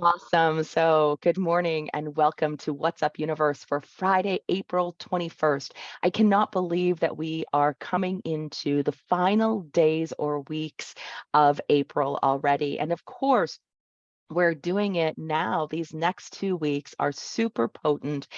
Awesome. So, good morning and welcome to What's Up Universe for Friday, April 21st. I cannot believe that we are coming into the final days or weeks of April already. And of course, we're doing it now. These next 2 weeks are super potent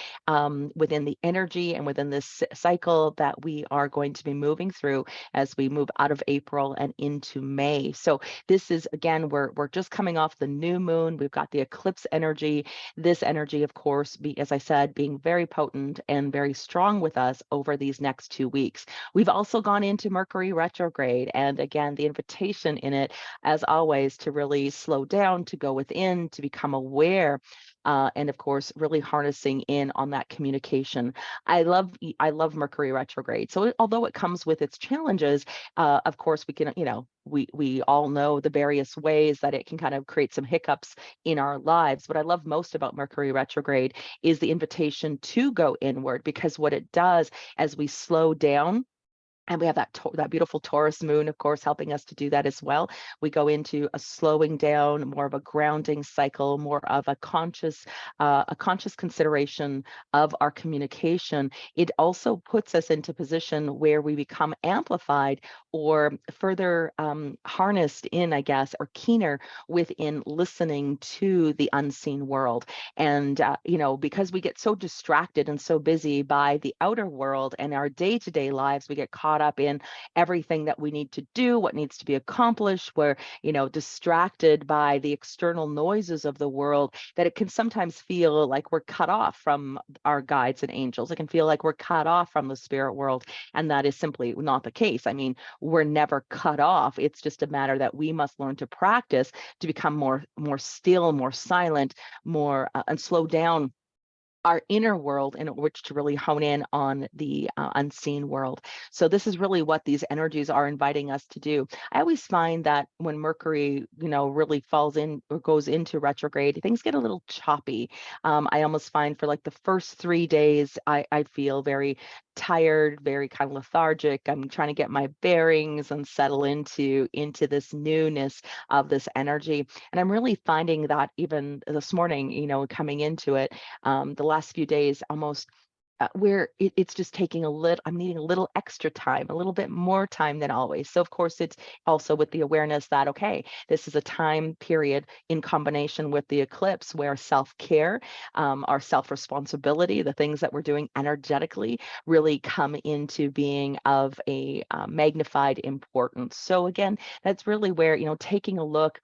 within the energy and within this cycle that we are going to be moving through as we move out of April and into May. So this is again, we're just coming off the new moon. We've got the eclipse energy. This energy, of course, as I said, being very potent and very strong with us over these next 2 weeks. We've also gone into Mercury retrograde, and again, the invitation in it as always, to really slow down, to go within, to become aware, and of course, really harnessing in on that communication. I love Mercury retrograde. So although it comes with its challenges, of course, we can, we all know the various ways that it can kind of create some hiccups in our lives. What I love most about Mercury retrograde is the invitation to go inward, because what it does as we slow down, and we have that beautiful Taurus moon, of course, helping us to do that as well. We go into a slowing down, more of a grounding cycle, more of a conscious consideration of our communication. It also puts us into position where we become amplified or further harnessed in, I guess, or keener within listening to the unseen world. And because we get so distracted and so busy by the outer world and our day-to-day lives, we get caught up in everything that we need to do, what needs to be accomplished. We're, distracted by the external noises of the world, that it can sometimes feel like we're cut off from our guides and angels. It can feel like we're cut off from the spirit world. And that is simply not the case. I mean, we're never cut off. It's just a matter that we must learn to practice to become more still, more silent, more and slow down our inner world in which to really hone in on the unseen world. So this is really what these energies are inviting us to do. I always find that when Mercury, really falls in or goes into retrograde, things get a little choppy. I almost find for like the first 3 days, I feel very tired, very kind of lethargic. I'm trying to get my bearings and settle into this newness of this energy. And I'm really finding that even this morning, coming into it, the last few days almost where it's just taking I'm needing a little extra time, a little bit more time than always. So of course it's also with the awareness that, okay, this is a time period in combination with the eclipse where self-care, our self-responsibility, the things that we're doing energetically really come into being of a magnified importance. So again, that's really where, taking a look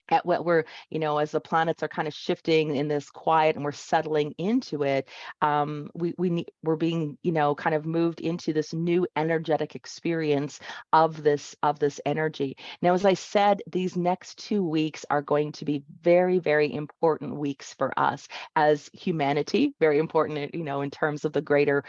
at what we're, as the planets are kind of shifting in this quiet and we're settling into it, we're being, kind of moved into this new energetic experience of this energy. Now, as I said, these next 2 weeks are going to be very, very important weeks for us as humanity. Very important, in terms of the greater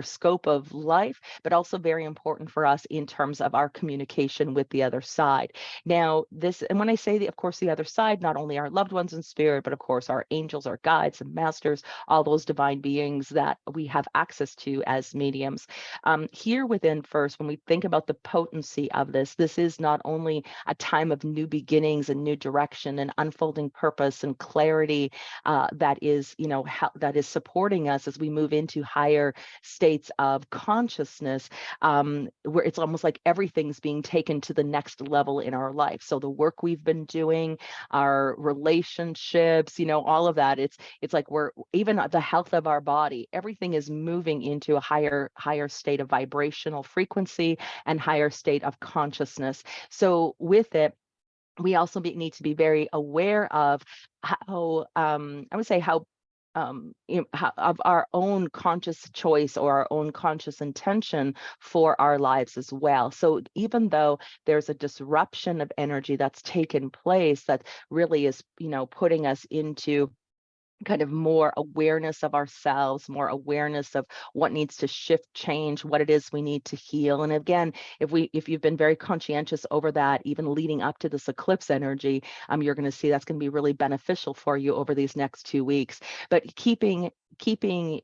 scope of life, but also very important for us in terms of our communication with the other side. Now, and when I say of course, the other side, not only our loved ones in spirit, but of course, our angels, our guides and masters, all those divine beings that we have access to as mediums. Here within first, when we think about the potency of this is not only a time of new beginnings and new direction and unfolding purpose and clarity that is, that is supporting us as we move into higher states of consciousness, where it's almost like everything's being taken to the next level in our life. So the work we've been doing, our relationships, all of that, it's like we're even the health of our body, everything is moving into a higher state of vibrational frequency and higher state of consciousness. So with it, we also need to be very aware of how, I would say how, of our own conscious choice or our own conscious intention for our lives as well. So even though there's a disruption of energy that's taken place that really is, putting us into kind of more awareness of ourselves, more awareness of what needs to shift, change, what it is we need to heal. And again, if you've been very conscientious over that, even leading up to this eclipse energy, you're going to see that's going to be really beneficial for you over these next 2 weeks. But keeping keeping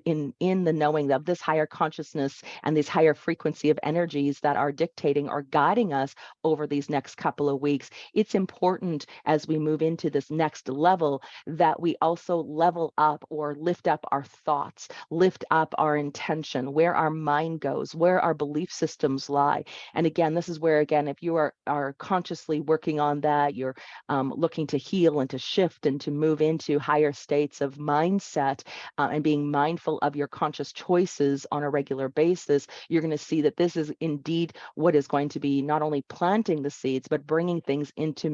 in the knowing of this higher consciousness and these higher frequency of energies that are dictating or guiding us over these next couple of weeks. It's important as we move into this next level that we also level up or lift up our thoughts, lift up our intention, where our mind goes, where our belief systems lie. And again, this is where, again, if you are consciously working on that, you're looking to heal and to shift and to move into higher states of mindset, and being mindful of your conscious choices on a regular basis, you're going to see that this is indeed what is going to be not only planting the seeds, but bringing things into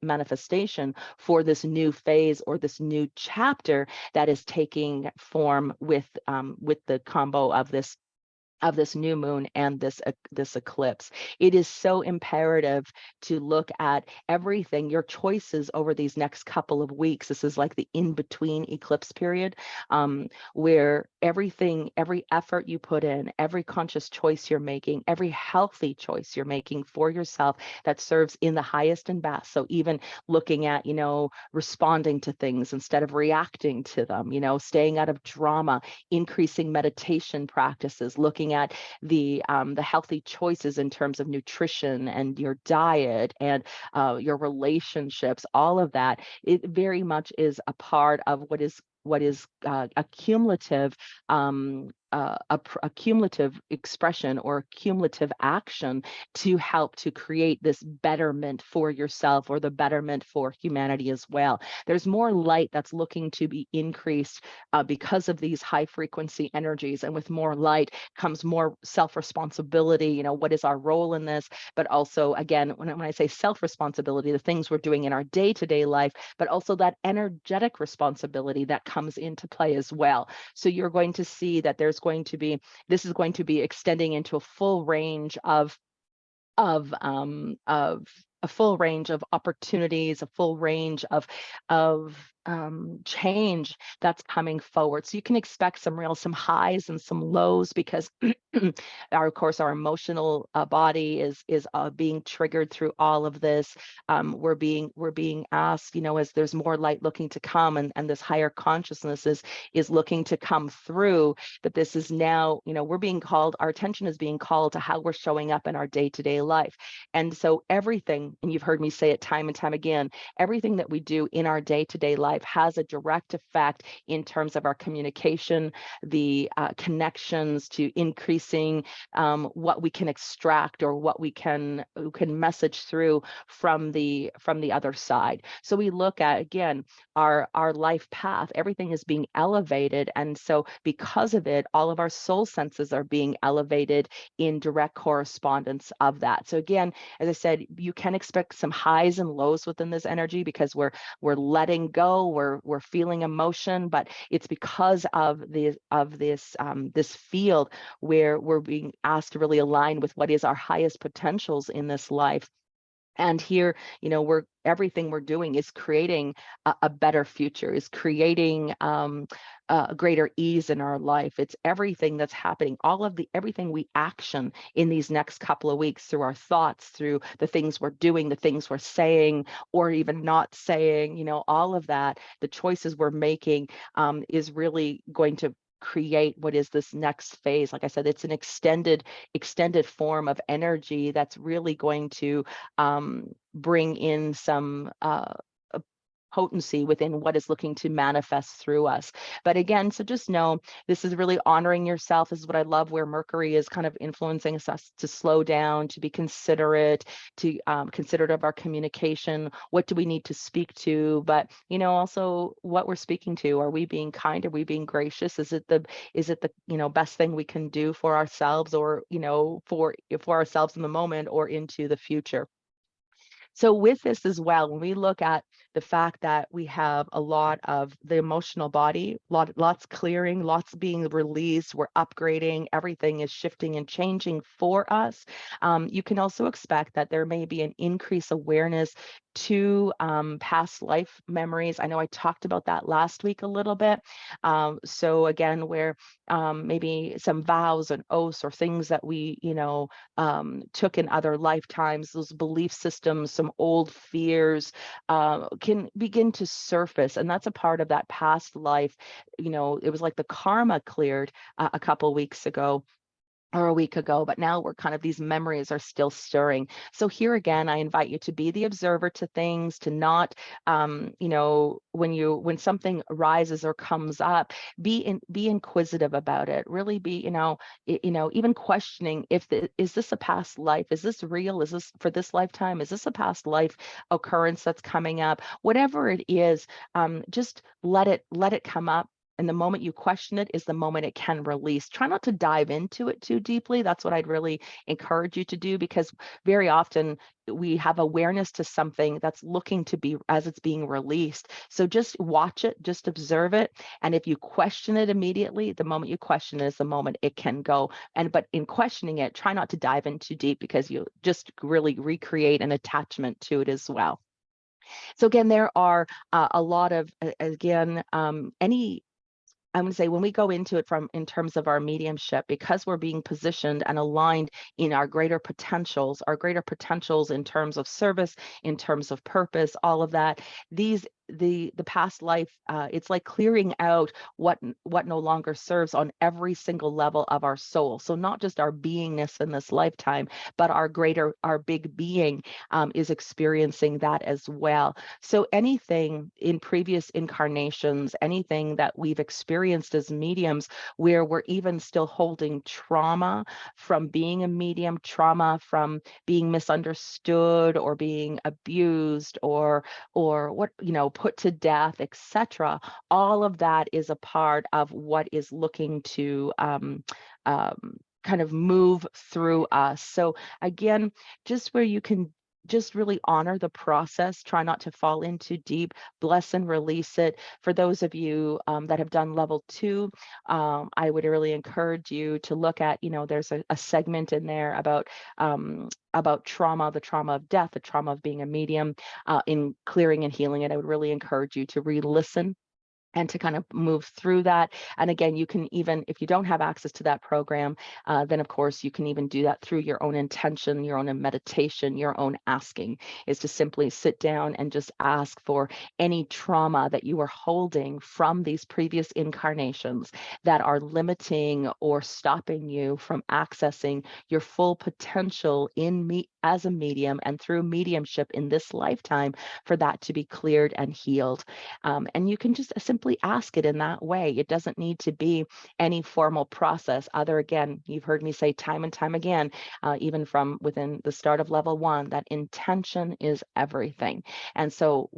manifestation for this new phase or this new chapter that is taking form with the combo of this new moon and this eclipse. It is so imperative to look at everything, your choices over these next couple of weeks. This is like the in-between eclipse period, where every effort you put in, every conscious choice you're making, every healthy choice you're making for yourself that serves in the highest and best. So even looking at, responding to things instead of reacting to them, staying out of drama, increasing meditation practices, looking at the healthy choices in terms of nutrition and your diet and your relationships, all of that, it very much is a part of what is a cumulative a cumulative expression or cumulative action to help to create this betterment for yourself or the betterment for humanity as well. There's more light that's looking to be increased because of these high frequency energies, and with more light comes more self-responsibility. What is our role in this? But also, again, when I say self-responsibility, the things we're doing in our day-to-day life, but also that energetic responsibility that comes into play as well. So you're going to see that this is going to be extending into a full range of a full range of opportunities, a full range of change that's coming forward. So you can expect some highs and some lows, because of course, our emotional body is being triggered through all of this. We're being asked, as there's more light looking to come, and this higher consciousness is looking to come through. But this is now, we're being called, our attention is being called to how we're showing up in our day-to-day life. And so everything, and you've heard me say it time and time again, everything that we do in our day-to-day life has a direct effect in terms of our communication, the connections to increasing what we can extract or what we can message through from the other side. So we look at, again, our life path, everything is being elevated. And so because of it, all of our soul senses are being elevated in direct correspondence of that. So again, as I said, you can expect some highs and lows within this energy, because we're letting go, we're feeling emotion, but it's because of this field where we're being asked to really align with what is our highest potentials in this life. And here, everything we're doing is creating a better future, is creating a greater ease in our life. It's everything that's happening, everything we action in these next couple of weeks, through our thoughts, through the things we're doing, the things we're saying, or even not saying, all of that, the choices we're making is really going to create what is this next phase. Like I said, it's an extended form of energy that's really going to bring in some potency within what is looking to manifest through us. But again, so just know this is really honoring yourself. This is what I love, where Mercury is kind of influencing us to slow down, to be considerate, to considerate of our communication. What do we need to speak to? But also what we're speaking to. Are we being kind? Are we being gracious? Is it the best thing we can do for ourselves, or for ourselves in the moment or into the future? So with this as well, when we look at the fact that we have a lot of the emotional body, lots clearing, lots being released, we're upgrading, everything is shifting and changing for us. You can also expect that there may be an increased awareness to past life memories. I know I talked about that last week a little bit. So again, where maybe some vows and oaths or things that we, took in other lifetimes, those belief systems, some some old fears can begin to surface. And that's a part of that past life. It was like the karma cleared a couple weeks ago or a week ago, but now we're kind of, these memories are still stirring. So here again, I invite you to be the observer to things, to not, when something arises or comes up, be inquisitive about it. Really be, even questioning is this a past life? Is this real? Is this for this lifetime? Is this a past life occurrence that's coming up? Whatever it is, just let it come up. And the moment you question it is the moment it can release. Try not to dive into it too deeply. That's what I'd really encourage you to do, because very often we have awareness to something that's looking to be as it's being released. So just watch it, just observe it. And if you question it immediately, the moment you question it is the moment it can go. But in questioning it, try not to dive in too deep, because you just really recreate an attachment to it as well. So again, there are a lot of, I'm going to say, when we go into it in terms of our mediumship, because we're being positioned and aligned in our greater potentials in terms of service, in terms of purpose, all of that, the past life, it's like clearing out what no longer serves on every single level of our soul. So not just our beingness in this lifetime, but our big being is experiencing that as well. So anything in previous incarnations, anything that we've experienced as mediums, where we're even still holding trauma from being a medium, trauma from being misunderstood or being abused or put to death, etc. All of that is a part of what is looking to kind of move through us. So again, just where you can just really honor the process, try not to fall in too deep, bless and release it. For those of you that have done level 2, I would really encourage you to look at, there's a segment in there about trauma, the trauma of death, the trauma of being a medium, in clearing and healing it. I would really encourage you to re-listen and to kind of move through that. And again, you can even, if you don't have access to that program, then of course you can even do that through your own intention, your own meditation, your own asking, is to simply sit down and just ask for any trauma that you are holding from these previous incarnations that are limiting or stopping you from accessing your full potential in me as a medium and through mediumship in this lifetime, for that to be cleared and healed. And you can just simply ask it in that way. It doesn't need to be any formal process. Again, you've heard me say time and time again, even from within the start of level 1, that intention is everything. And so,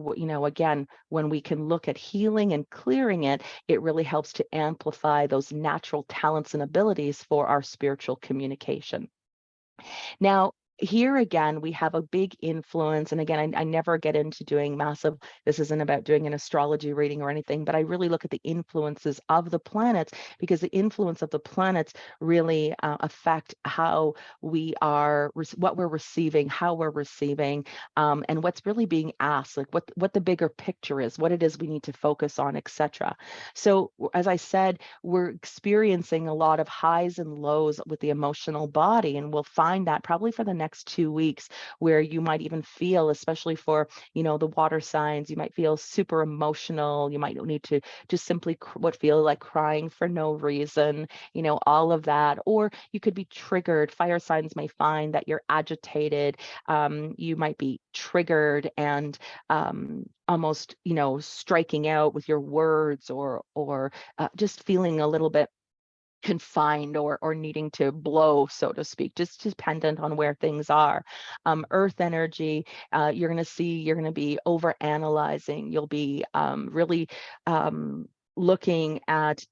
again, when we can look at healing and clearing it, it really helps to amplify those natural talents and abilities for our spiritual communication. Now, here again, we have a big influence. And again, I never get into doing massive, this isn't about doing an astrology reading or anything, but I really look at the influences of the planets, because the influence of the planets really affect how we are, what we're receiving, how we're receiving, and what's really being asked, like what the bigger picture is, what it is we need to focus on, etc. So as I said, we're experiencing a lot of highs and lows with the emotional body, and we'll find that probably for the next 2 weeks, where you might even feel, especially for the water signs, you might feel super emotional. You might need to just simply feel like crying for no reason, all of that. Or you could be triggered. Fire signs may find that you're agitated. You might be triggered and almost striking out with your words, or just feeling a little bit confined or needing to blow, so to speak, just dependent on where things are. Earth energy, you're going to be over analyzing. You'll be really looking at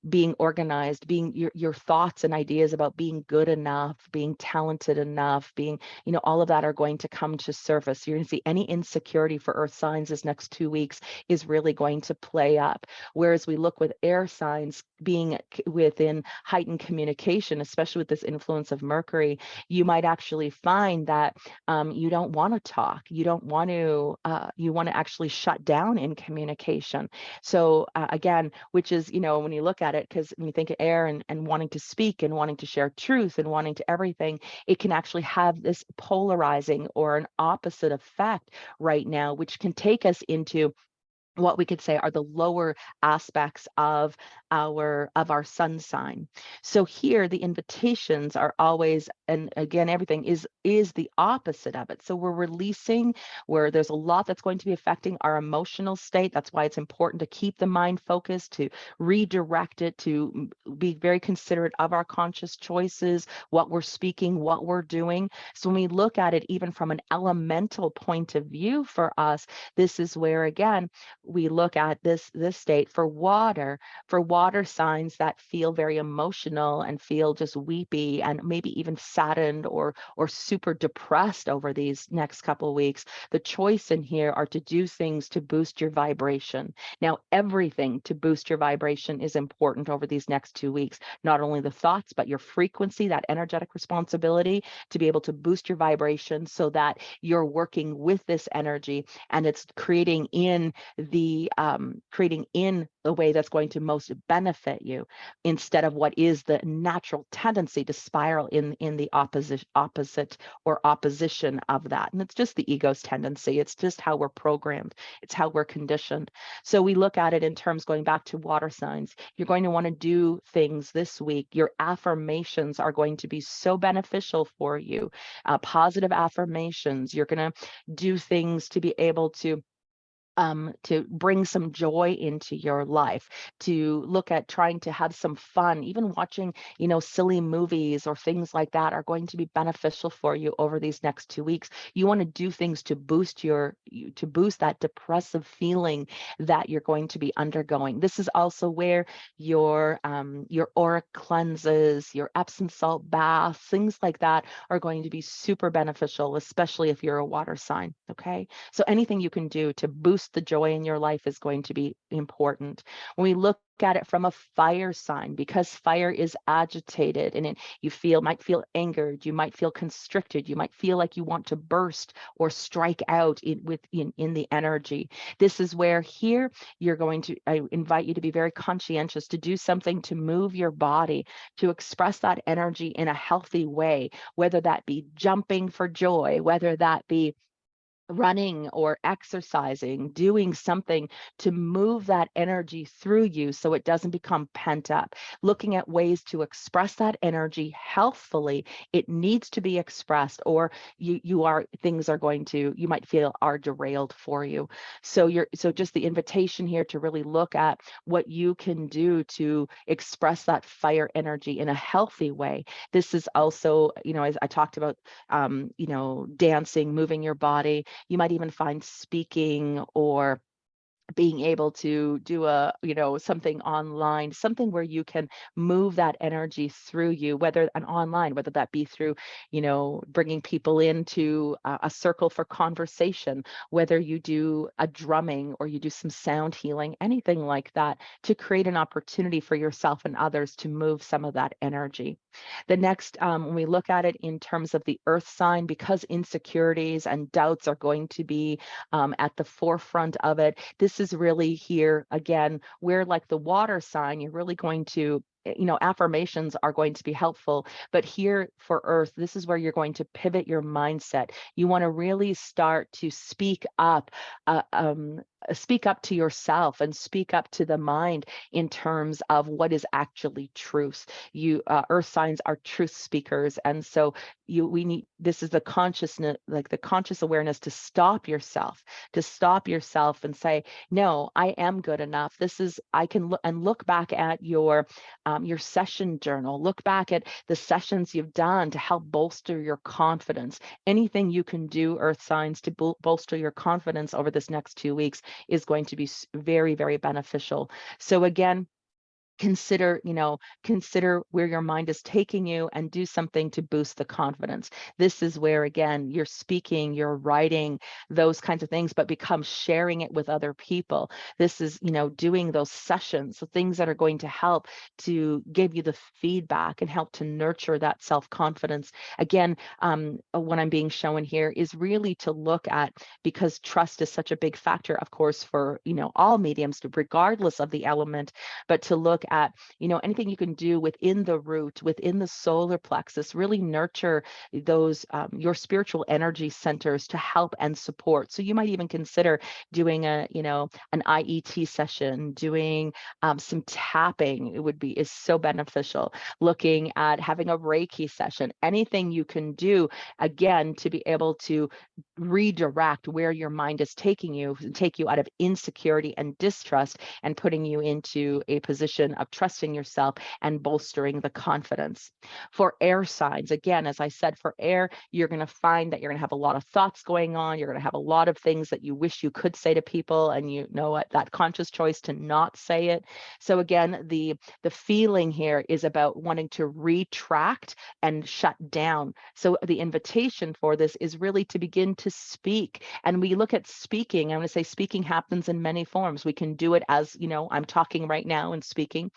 being organized, being your thoughts and ideas about being good enough, being talented enough, being, all of that are going to come to surface. You're going to see any insecurity for earth signs this next 2 weeks is really going to play up. Whereas we look with air signs being within heightened communication, especially with this influence of Mercury, you might actually find that you don't want to talk. You don't want to, you want to actually shut down in communication. So again, which is, when you look at it, because when you think of air and wanting to speak and wanting to share truth and wanting to everything, it can actually have this polarizing or an opposite effect right now, which can take us into what we could say are the lower aspects of our sun sign. So here the invitations are always, and again, everything is the opposite of it. So we're releasing, where there's a lot that's going to be affecting our emotional state. That's why it's important to keep the mind focused, to redirect it, to be very considerate of our conscious choices, what we're speaking, what we're doing. So when we look at it even from an elemental point of view for us, this is where, again, we look at this state for water signs that feel very emotional and feel just weepy and maybe even saddened or super depressed over these next couple of weeks. The choice in here are to do things to boost your vibration. Now, everything to boost your vibration is important over these next 2 weeks. Not only the thoughts, but your frequency, that energetic responsibility to be able to boost your vibration so that you're working with this energy and it's creating in the way that's going to most benefit you, instead of what is the natural tendency to spiral in the opposite or opposition of that. And it's just the ego's tendency. It's just how we're programmed. It's how we're conditioned. So we look at it in terms, going back to water signs, you're going to want to do things this week. Your affirmations are going to be so beneficial for you. Positive affirmations. You're going to do things to be able to bring some joy into your life, to look at trying to have some fun. Even watching, silly movies or things like that are going to be beneficial for you over these next 2 weeks. You want to do things to boost to boost that depressive feeling that you're going to be undergoing. This is also where your auric cleanses, your Epsom salt baths, things like that are going to be super beneficial, especially if you're a water sign. Okay. So anything you can do to boost the joy in your life is going to be important. When we look at it from a fire sign, because fire is agitated and might feel angered, you might feel constricted, you might feel like you want to burst or strike out in the energy. This is where here I invite you to be very conscientious, to do something to move your body, to express that energy in a healthy way, whether that be jumping for joy, whether that be running or exercising, doing something to move that energy through you so it doesn't become pent up. Looking at ways to express that energy healthfully. It needs to be expressed, or you might feel are derailed for you. So just the invitation here to really look at what you can do to express that fire energy in a healthy way. This is also, as I talked about, dancing, moving your body. You might even find speaking or being able to do something online, something where you can move that energy through you, whether that be through, bringing people into a circle for conversation, whether you do a drumming or you do some sound healing, anything like that, to create an opportunity for yourself and others to move some of that energy. The next, when we look at it in terms of the earth sign, because insecurities and doubts are going to be at the forefront of it, this is really here again, where, like the water sign, you're really going to, affirmations are going to be helpful. But here for earth, this is where you're going to pivot your mindset. You want to really start to uh, um, speak up to yourself and speak up to the mind in terms of what is actually truth. Earth signs are truth speakers. And so this is the consciousness, like the conscious awareness, to stop yourself and say, no, I am good enough. I can look back at your session journal, look back at the sessions you've done to help bolster your confidence. Anything you can do, earth signs, to bolster your confidence over this next 2 weeks is going to be very, very beneficial. So again, consider where your mind is taking you and do something to boost the confidence. This is where, again, you're speaking, you're writing, those kinds of things, but become sharing it with other people. This is, doing those sessions, so things that are going to help to give you the feedback and help to nurture that self-confidence. Again, what I'm being shown here is really to look at, because trust is such a big factor, of course, for, all mediums, regardless of the element, but to look at, anything you can do within the root, within the solar plexus, really nurture those, your spiritual energy centers to help and support. So you might even consider doing an IET session, doing some tapping. Is so beneficial. Looking at having a Reiki session, anything you can do, again, to be able to redirect where your mind is taking you, take you out of insecurity and distrust and putting you into a position of trusting yourself and bolstering the confidence. For air signs, again, as I said, for air, you're going to find that you're going to have a lot of thoughts going on. You're going to have a lot of things that you wish you could say to people, and you know what, that conscious choice to not say it. So again, the feeling here is about wanting to retract and shut down. So the invitation for this is really to begin to speak. And we look at speaking, I'm going to say speaking happens in many forms. We can do it as, I'm talking right now and speaking.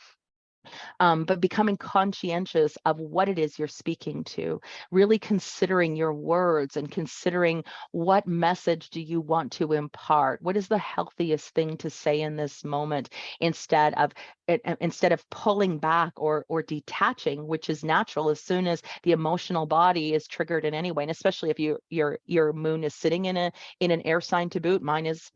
But becoming conscientious of what it is you're speaking to, really considering your words and considering what message do you want to impart? What is the healthiest thing to say in this moment, instead of pulling back or detaching, which is natural as soon as the emotional body is triggered in any way, and especially if your moon is sitting in an air sign to boot. Mine is,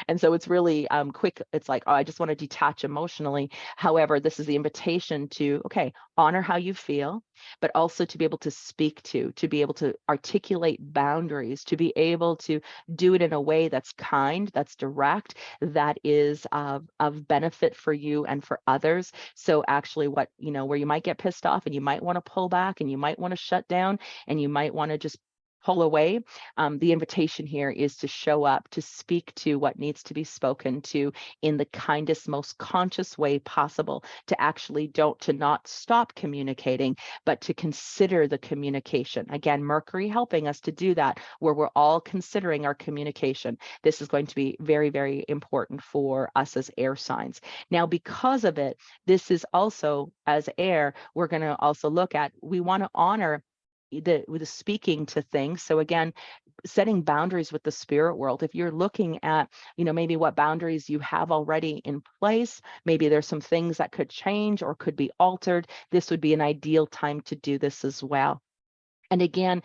and so it's really quick. It's like, oh, I just want to detach emotionally. However, this is the invitation to, okay, honor how you feel, but also to be able to speak to be able to articulate boundaries, to be able to do it in a way that's kind, that's direct, that is of benefit for you and for others. So actually where you might get pissed off and you might want to pull back and you might want to shut down and you might want to just pull away. The invitation here is to show up, to speak to what needs to be spoken to in the kindest, most conscious way possible, to not stop communicating, but to consider the communication. Again, Mercury helping us to do that, where we're all considering our communication. This is going to be very, very important for us as air signs. Now, because of it, this is also, as air, we're going to also look at, we want to honor with the speaking to things. So again, setting boundaries with the spirit world. If you're looking at, maybe what boundaries you have already in place, maybe there's some things that could change or could be altered. This would be an ideal time to do this as well. And again,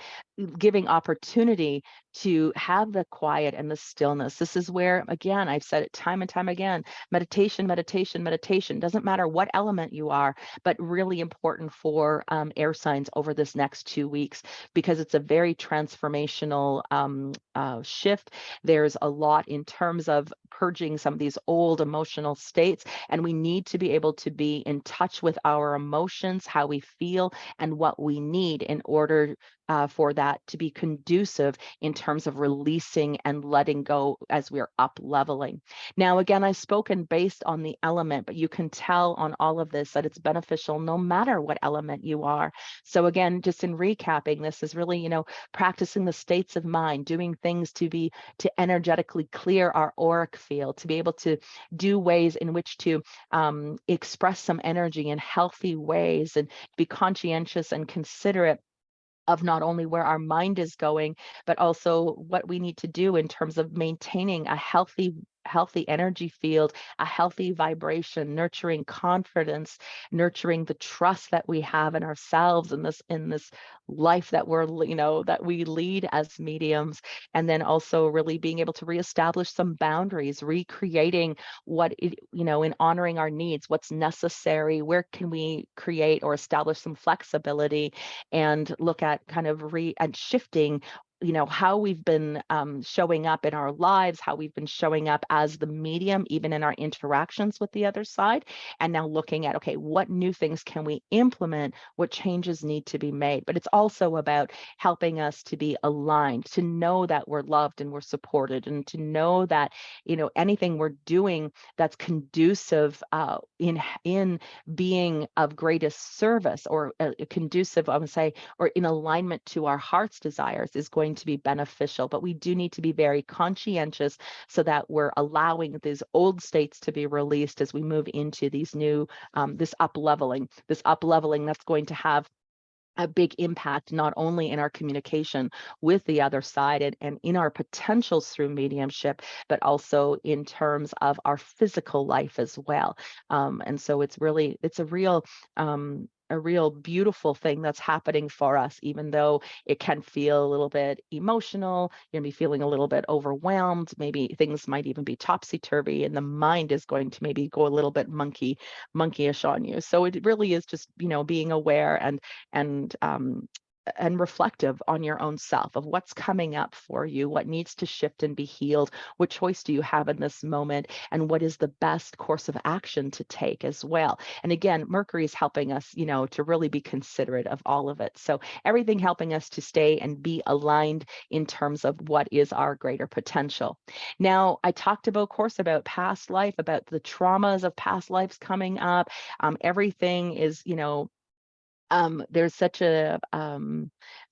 giving opportunity to have the quiet and the stillness. This is where, again, I've said it time and time again, meditation, meditation, meditation. Doesn't matter what element you are, but really important for air signs over this next 2 weeks, because it's a very transformational shift. There's a lot in terms of purging some of these old emotional states, and we need to be able to be in touch with our emotions, how we feel, and what we need in order for that to be conducive in terms of releasing and letting go as we're up leveling. Now, again, I've spoken based on the element, but you can tell on all of this that it's beneficial no matter what element you are. So again, just in recapping, this is really, practicing the states of mind, doing things to energetically clear our auric field, to be able to do ways in which to express some energy in healthy ways and be conscientious and considerate of not only where our mind is going, but also what we need to do in terms of maintaining a healthy energy field, a healthy vibration, nurturing confidence, nurturing the trust that we have in ourselves in this life that that we lead as mediums. And then also really being able to reestablish some boundaries, recreating in honoring our needs, what's necessary, where can we create or establish some flexibility, and look at kind of and shifting how we've been showing up in our lives, how we've been showing up as the medium, even in our interactions with the other side. And now looking at, okay, what new things can we implement? What changes need to be made? But it's also about helping us to be aligned, to know that we're loved and we're supported, and to know that, anything we're doing that's conducive in being of greatest service, or conducive, I would say, or in alignment to our heart's desires, is going to be beneficial. But we do need to be very conscientious so that we're allowing these old states to be released as we move into these new, this up leveling that's going to have a big impact, not only in our communication with the other side and in our potentials through mediumship, but also in terms of our physical life as well. And so it's a real beautiful thing that's happening for us, even though it can feel a little bit emotional. You're gonna be feeling a little bit overwhelmed. Maybe things might even be topsy-turvy, and the mind is going to maybe go a little bit monkeyish on you. So it really is just, being aware and and reflective on your own self of what's coming up for you, what needs to shift and be healed, what choice do you have in this moment, and what is the best course of action to take as well. And again, Mercury is helping us, to really be considerate of all of it. So everything helping us to stay and be aligned in terms of what is our greater potential. Now, I talked about, of course, about past life, about the traumas of past lives coming up. Everything is, there's such a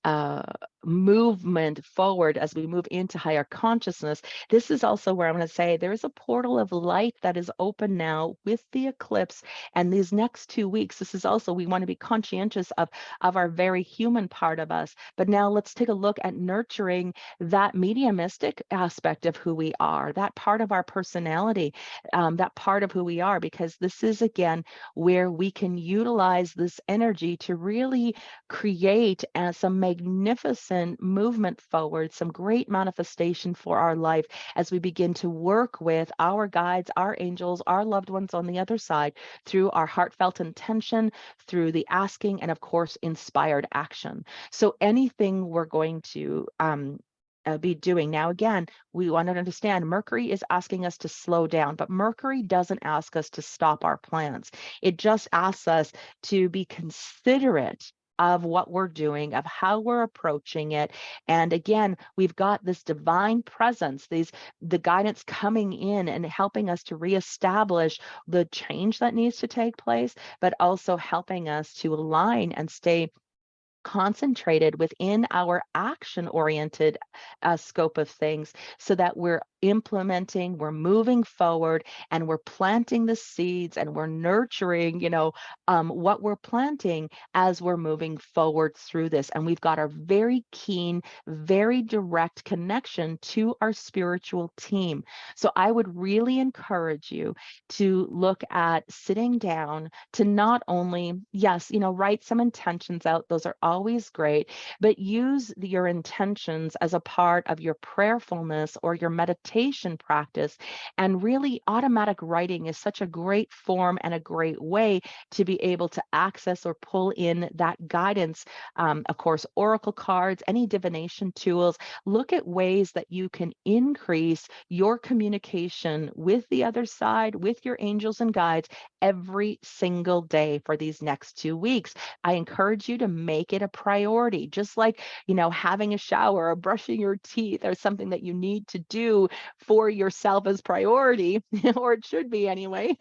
uh, movement forward as we move into higher consciousness. This is also where I'm going to say there is a portal of light that is open now with the eclipse. And these next 2 weeks, this is also, we want to be conscientious of our very human part of us. But now let's take a look at nurturing that mediumistic aspect of who we are, that part of our personality, that part of who we are, because this is, again, where we can utilize this energy to really create some magnificent movement forward, some great manifestation for our life as we begin to work with our guides, our angels, our loved ones on the other side through our heartfelt intention, through the asking, and of course, inspired action. So anything we're going to be doing. Now, again, we want to understand Mercury is asking us to slow down, but Mercury doesn't ask us to stop our plans. It just asks us to be considerate of what we're doing, of how we're approaching it. And again, we've got this divine presence, the guidance coming in and helping us to reestablish the change that needs to take place, but also helping us to align and stay concentrated within our action oriented scope of things, so that we're implementing, we're moving forward, and we're planting the seeds, and we're nurturing, what we're planting as we're moving forward through this. And we've got a very keen, very direct connection to our spiritual team. So I would really encourage you to look at sitting down to not only, yes, write some intentions out. Those are always great, but use your intentions as a part of your prayerfulness or your meditation practice. And really, automatic writing is such a great form and a great way to be able to access or pull in that guidance. Of course, oracle cards, any divination tools. Look at ways that you can increase your communication with the other side, with your angels and guides, every single day for these next 2 weeks. I encourage you to make it a priority, just like, having a shower or brushing your teeth or something that you need to do for yourself as priority, or it should be anyway.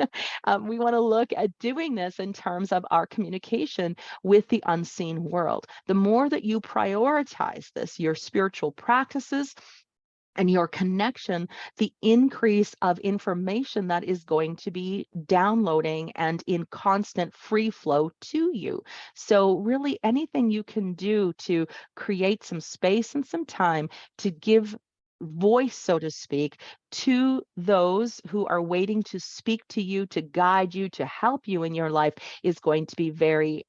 We want to look at doing this in terms of our communication with the unseen world. The more that you prioritize this, your spiritual practices, and your connection, the increase of information that is going to be downloading and in constant free flow to you. So really, anything you can do to create some space and some time to give voice, so to speak, to those who are waiting to speak to you, to guide you, to help you in your life is going to be very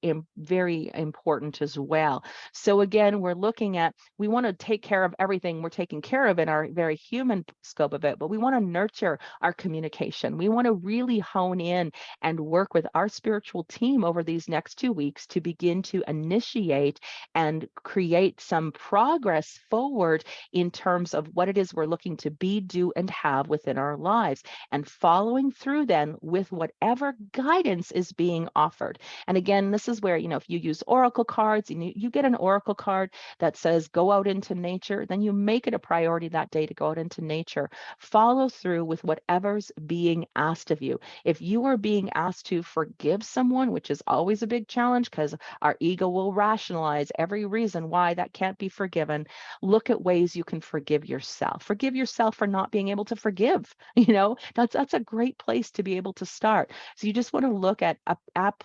important as well. So again, we're looking at, we want to take care of everything we're taking care of in our very human scope of it, but we want to nurture our communication. We want to really hone in and work with our spiritual team over these next 2 weeks to begin to initiate and create some progress forward in terms of what it is we're looking to be, do, and have within our lives, and following through then with whatever guidance is being offered. And again, this is where, if you use oracle cards and you get an oracle card that says go out into nature, then you make it a priority that day to go out into nature. Follow through with whatever's being asked of you. If you are being asked to forgive someone, which is always a big challenge because our ego will rationalize every reason why that can't be forgiven, look at ways you can forgive yourself. Forgive yourself for not being able to forgive. That's a great place to be able to start. So you just want to look at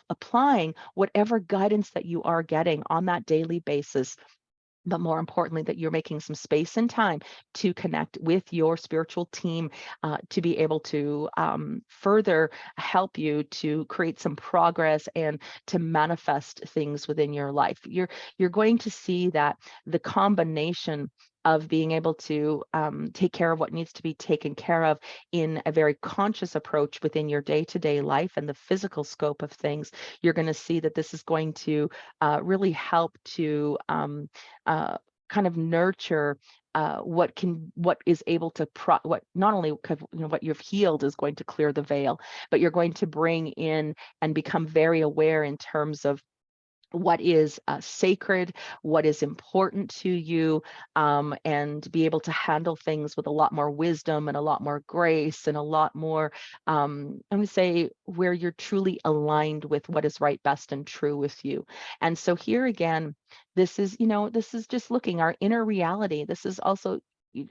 applying whatever guidance that you are getting on that daily basis, but more importantly, that you're making some space and time to connect with your spiritual team, to be able to further help you to create some progress and to manifest things within your life. You're going to see that the combination of being able to take care of what needs to be taken care of in a very conscious approach within your day-to-day life and the physical scope of things, you're going to see that this is going to really help to uh, kind of nurture what is able to what not only what you've healed is going to clear the veil, but you're going to bring in and become very aware in terms of what is sacred, what is important to you, and be able to handle things with a lot more wisdom and a lot more grace and a lot more, I would say, where you're truly aligned with what is right, best, and true with you. And so here again, this is just looking our inner reality. This is also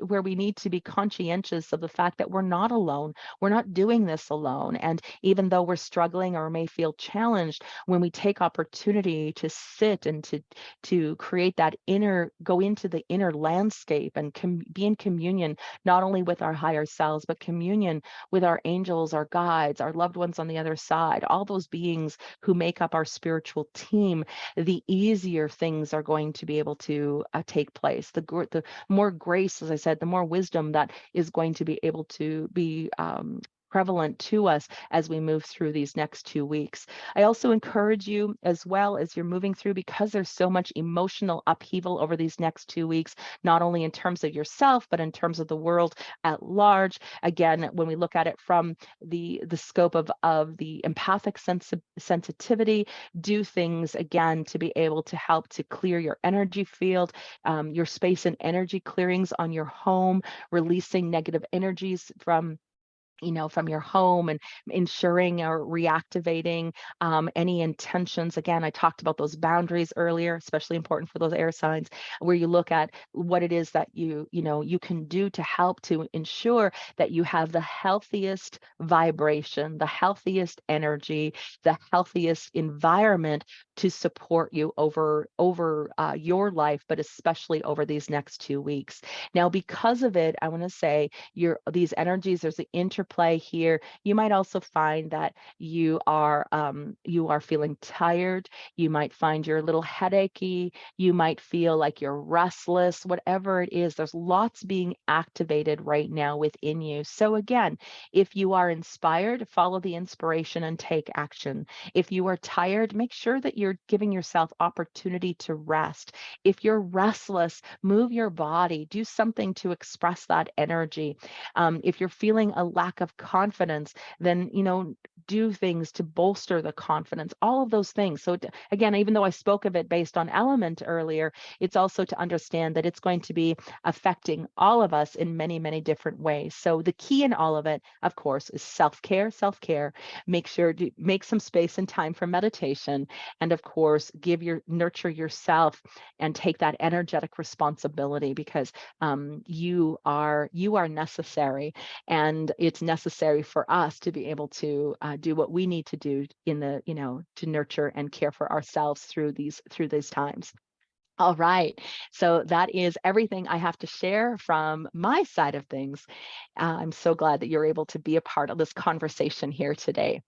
where we need to be conscientious of the fact that we're not alone. We're not doing this alone. And even though we're struggling or may feel challenged, when we take opportunity to sit and to create that go into the inner landscape and be in communion, not only with our higher selves, but communion with our angels, our guides, our loved ones on the other side, all those beings who make up our spiritual team, the easier things are going to be able to take place. The more grace, as I said, the more wisdom that is going to be able to be prevalent to us as we move through these next 2 weeks. I also encourage you, as well as you're moving through, because there's so much emotional upheaval over these next 2 weeks, not only in terms of yourself, but in terms of the world at large. Again, when we look at it from the scope of the empathic sensitivity, do things again to be able to help to clear your energy field, your space and energy clearings on your home, releasing negative energies from your home, and ensuring or reactivating any intentions. Again, I talked about those boundaries earlier, especially important for those air signs, where you look at what it is that you can do to help to ensure that you have the healthiest vibration, the healthiest energy, the healthiest environment to support you over your life, but especially over these next 2 weeks. Now, because of it, I want to say these energies, there's an interplay here. You might also find that you are feeling tired. You might find you're a little headachy. You might feel like you're restless. Whatever it is, there's lots being activated right now within you. So again, if you are inspired, follow the inspiration and take action. If you are tired, make sure that you're giving yourself opportunity to rest. If you're restless, move your body, do something to express that energy. If you're feeling a lack of confidence, then, do things to bolster the confidence, all of those things. So again, even though I spoke of it based on element earlier, it's also to understand that it's going to be affecting all of us in many, many different ways. So the key in all of it, of course, is self-care, self-care. Make sure to make some space and time for meditation. And of course, nurture yourself and take that energetic responsibility, because you are necessary, and it's necessary for us to be able to do what we need to do to nurture and care for ourselves through these times. All right. So that is everything I have to share from my side of things. I'm so glad that you're able to be a part of this conversation here today.